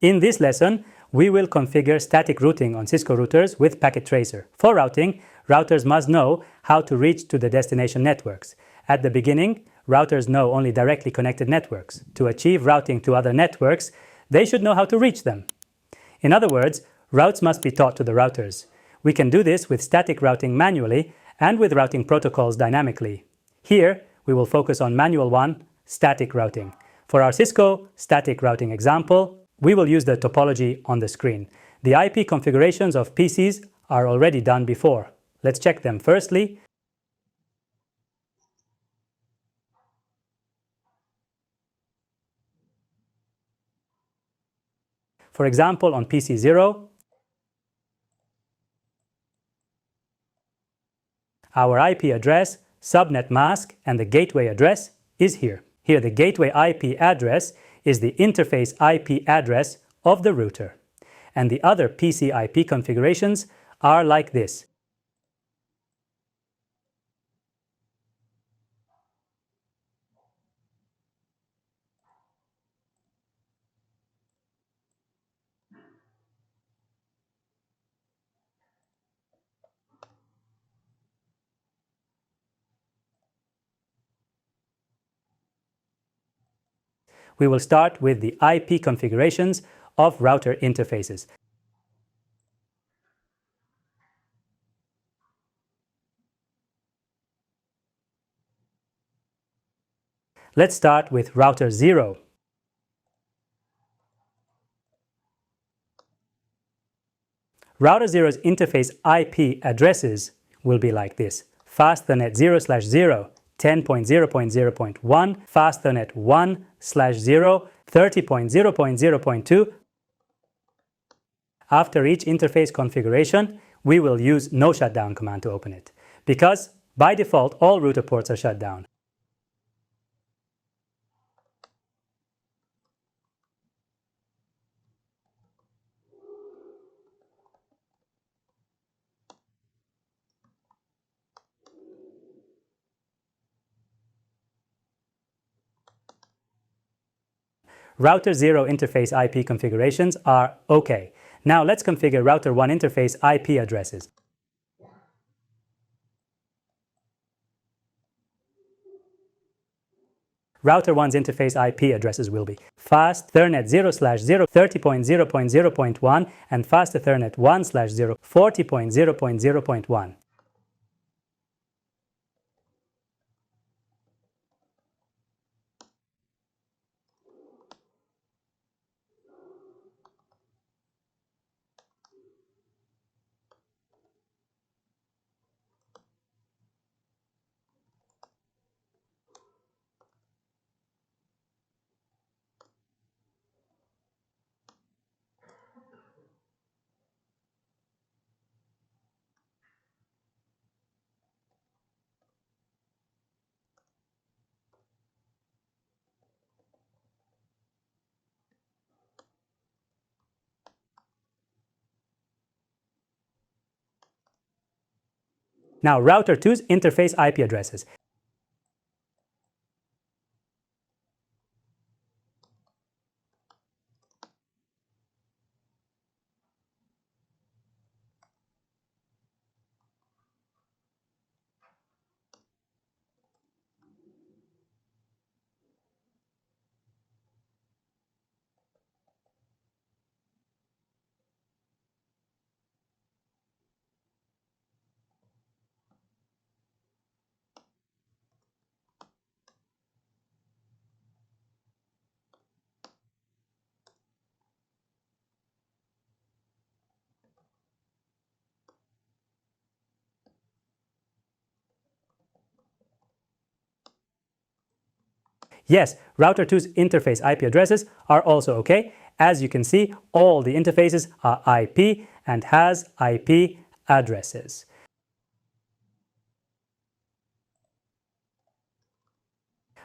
In this lesson, we will configure static routing on Cisco routers with Packet Tracer. For routing, routers must know how to reach to the destination networks. At the beginning, routers know only directly connected networks. To achieve routing to other networks, they should know how to reach them. In other words, routes must be taught to the routers. We can do this with static routing manually and with routing protocols dynamically. Here, we will focus on Manual 1, static routing. For our Cisco static routing example, we will use the topology on the screen. The IP configurations of PCs are already done before. Let's check them. Firstly, for example, on PC 0, our IP address, subnet mask, and the gateway address is here. Here, the gateway IP address is the interface IP address of the router. And the other PC IP configurations are like this. We will start with the IP configurations of router interfaces. Let's start with router 0. Router 0's interface IP addresses will be like this: Fasthernet 0/0, 10.0.0.1, Fasthernet 1/0, 30.0.0.2. After each interface configuration, we will use no shutdown command to open it, because by default all router ports are shut down. Router 0 interface IP configurations are OK. Now let's configure router 1 interface IP addresses. Router 1's interface IP addresses will be Fasthernet 0/0, 30.0.0.1 and Fasthernet 1/0, 40.0.0.1. Now router 2's interface IP addresses. Yes, router 2's interface IP addresses are also OK. As you can see, all the interfaces are IP and has IP addresses.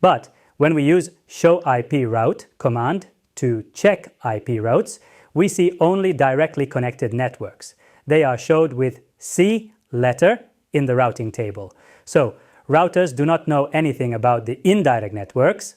But when we use show IP route command to check IP routes, we see only directly connected networks. They are showed with C letter in the routing table. So routers do not know anything about the indirect networks.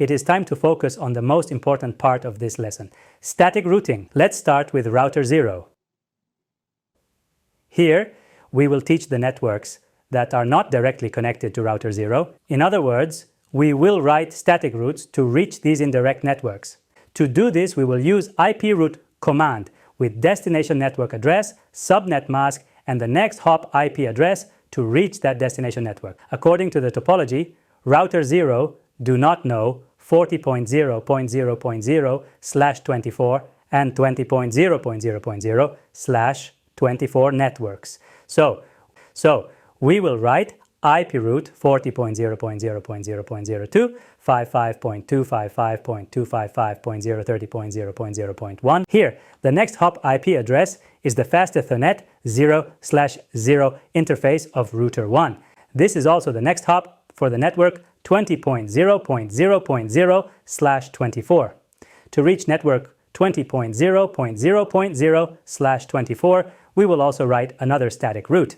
it is time to focus on the most important part of this lesson, static routing. Let's start with router 0. Here, we will teach the networks that are not directly connected to router 0. In other words, we will write static routes to reach these indirect networks. To do this, we will use IP route command with destination network address, subnet mask, and the next hop IP address to reach that destination network. According to the topology, router 0 do not know 40.0.0.0/24 and 20.0.0.0/24 networks. So we will write IP route 40.0.0.0.02, 55.255.255.030.0.0.1. Here, the next hop IP address is the fast Ethernet 0/0 interface of router 1. This is also the next hop for the network 20.0.0.0/24. To reach network 20.0.0.0/24, we will also write another static route.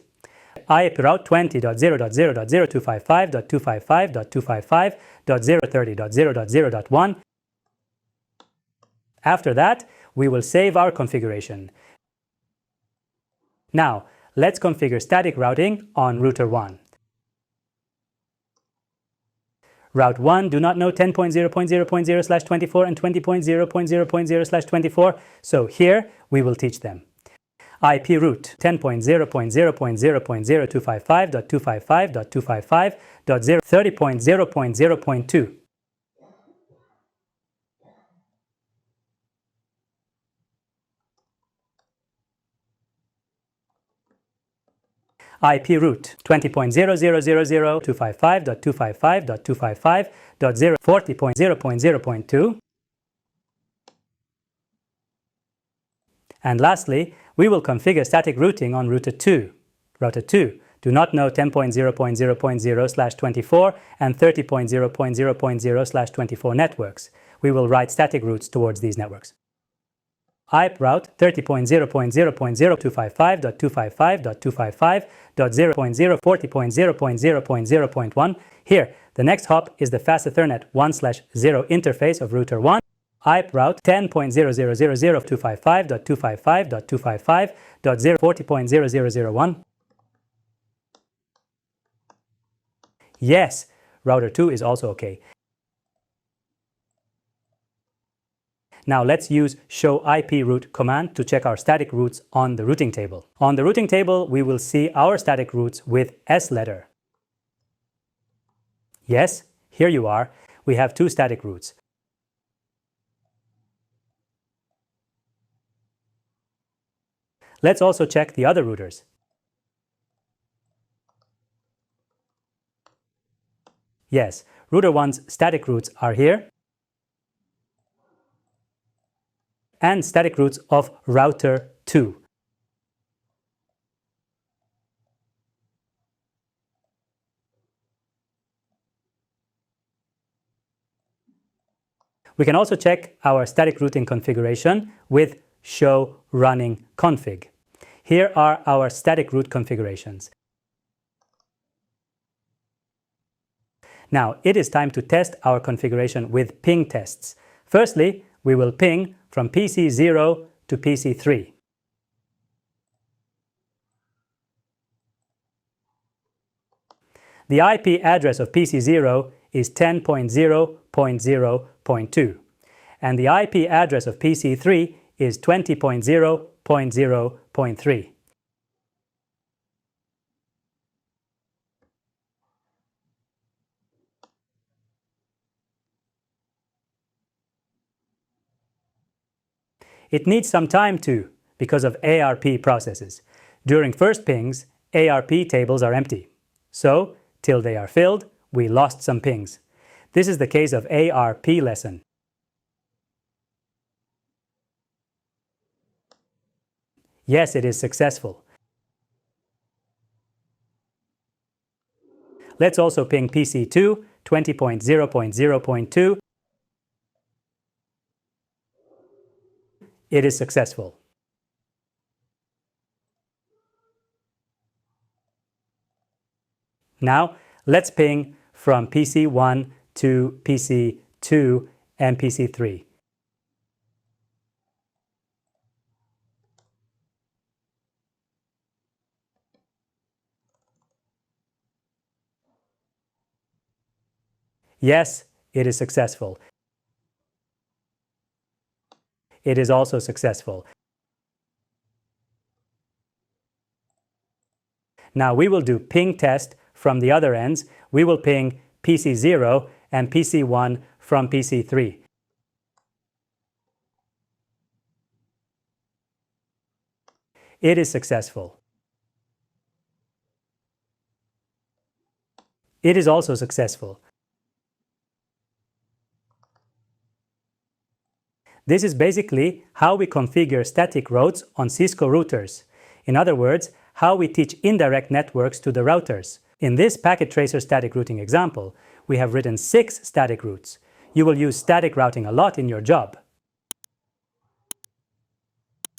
IP route 20.0.0.255.255.255.030.0.0.1. After that, we will save our configuration. Now, let's configure static routing on router 1. Route 1 do not know 10.0.0.0/24 and 20.0.0.0/24, so here we will teach them. IP route 10.0.0.0.255.255.255.030.0.0.2. IP route 20.0.0.0.255.255.255.040.0.0.2. And lastly, we will configure static routing on router 2. Router 2 do not know 10.0.0.0/24 and 30.0.0.0/24 networks. We will write static routes towards these networks. IP route 30.0.0.0.255.255.0.040.0.0.0.1. Here, the next hop is the fast Ethernet 1/0 interface of router 1. IP route 10.0.0.0.255.255.255.040.0.0.1. Yes, router 2 is also okay. Now let's use show IP route command to check our static routes on the routing table. On the routing table, we will see our static routes with S letter. Yes, here you are. We have two static routes. Let's also check the other routers. Yes, router 1's static routes are here. And static routes of router 2. We can also check our static routing configuration with show running config. Here are our static route configurations. Now, it is time to test our configuration with ping tests. Firstly, we will ping from PC 0 to PC 3. The IP address of PC 0 is 10.0.0.2, and the IP address of PC 3 is 20.0.0.3. It needs some time too, because of ARP processes. During first pings, ARP tables are empty. So, till they are filled, we lost some pings. This is the case of ARP lesson. Yes, it is successful. Let's also ping PC2, 20.0.0.2. It is successful. Now, let's ping from PC1 to PC2. 2, and PC3. Yes, it is successful. It is also successful. Now we will do ping test from the other ends. We will ping PC0 and PC1 from PC3. It is successful. It is also successful. This is basically how we configure static routes on Cisco routers. In other words, how we teach indirect networks to the routers. In this packet tracer static routing example, we have written 6 static routes. You will use static routing a lot in your job.